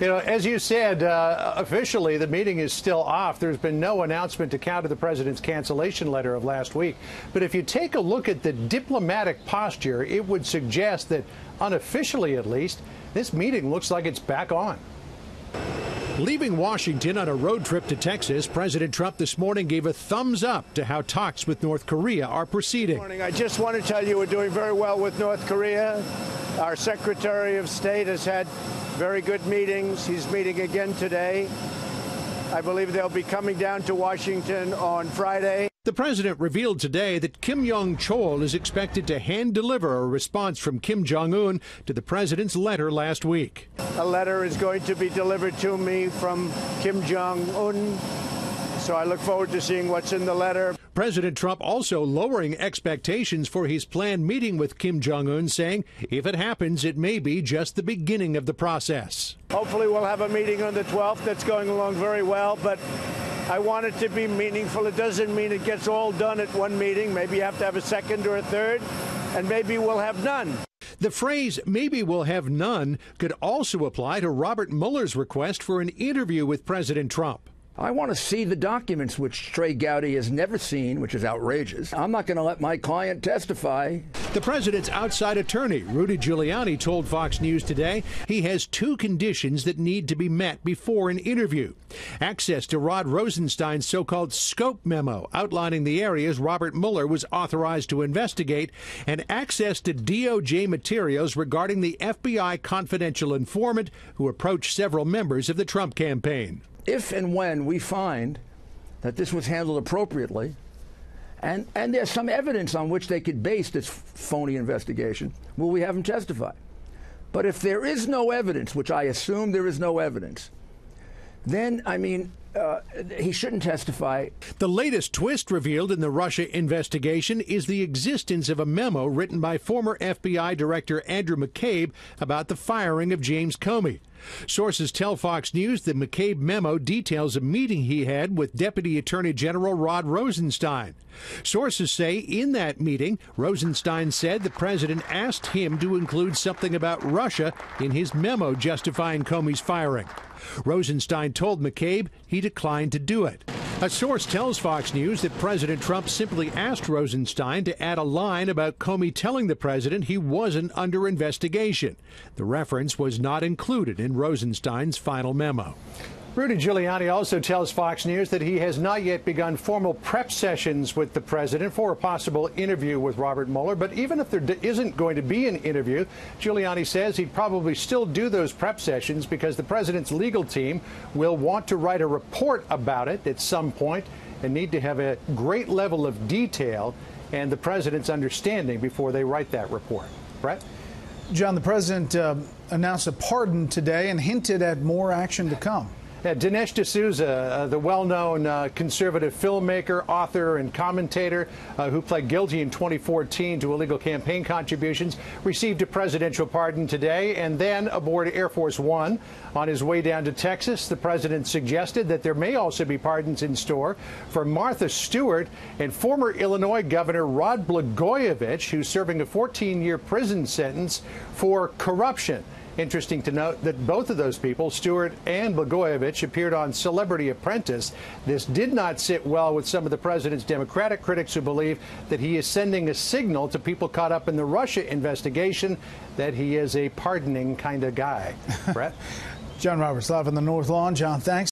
You know, as you said, officially the meeting is still off. There's been no announcement to counter the president's cancellation letter of last week. But if you take a look at the diplomatic posture, it would suggest that, unofficially at least, this meeting looks like it's back on. Leaving Washington on a road trip to Texas, President Trump this morning gave a thumbs up to how talks with North Korea are proceeding. Good morning. I just want to tell you we're doing very well with North Korea. Our Secretary of State has had very good meetings. He's meeting again today. I believe they'll be coming down to Washington on Friday. The president revealed today that Kim Yong-chol is expected to hand-deliver a response from Kim Jong-un to the president's letter last week. A letter is going to be delivered to me from Kim Jong-un, so I look forward to seeing what's in the letter. President Trump also lowering expectations for his planned meeting with Kim Jong-un, saying if it happens, it may be just the beginning of the process. Hopefully we'll have a meeting on the 12th. That's going along very well, but I want it to be meaningful. It doesn't mean it gets all done at one meeting. Maybe you have to have a second or a third, and maybe we'll have none. The phrase, maybe we'll have none, could also apply to Robert Mueller's request for an interview with President Trump. I want to see the documents which Trey Gowdy has never seen, which is outrageous. I'm not going to let my client testify. The president's outside attorney, Rudy Giuliani, told Fox News today he has two conditions that need to be met before an interview. Access to Rod Rosenstein's so-called scope memo outlining the areas Robert Mueller was authorized to investigate, and access to DOJ materials regarding the FBI confidential informant who approached several members of the Trump campaign. If and when we find that this was handled appropriately, and there's some evidence on which they could base this phony investigation, will we have him testify? But if there is no evidence, which I assume there is no evidence, then, he shouldn't testify. The latest twist revealed in the Russia investigation is the existence of a memo written by former FBI Director Andrew McCabe about the firing of James Comey. Sources tell Fox News the McCabe memo details a meeting he had with Deputy Attorney General Rod Rosenstein. Sources say in that meeting, Rosenstein said the president asked him to include something about Russia in his memo justifying Comey's firing. Rosenstein told McCabe he declined to do it. A source tells Fox News that President Trump simply asked Rosenstein to add a line about Comey telling the president he wasn't under investigation. The reference was not included in Rosenstein's final memo. Rudy Giuliani also tells Fox News that he has not yet begun formal prep sessions with the president for a possible interview with Robert Mueller. But even if there isn't going to be an interview, Giuliani says he'd probably still do those prep sessions because the president's legal team will want to write a report about it at some point and need to have a great level of detail and the president's understanding before they write that report. Brett? John, the president announced a pardon today and hinted at more action to come. Dinesh D'Souza, the well-known conservative filmmaker, author, and commentator who pled guilty in 2014 to illegal campaign contributions, received a presidential pardon today. And then aboard Air Force One on his way down to Texas, the president suggested that there may also be pardons in store for Martha Stewart and former Illinois Governor Rod Blagojevich, who's serving a 14-year prison sentence for corruption. Interesting to note that both of those people, Stewart and Blagojevich, appeared on Celebrity Apprentice. This did not sit well with some of the president's Democratic critics who believe that he is sending a signal to people caught up in the Russia investigation that he is a pardoning kind of guy. Brett? John Roberts live on the North Lawn. John, thanks.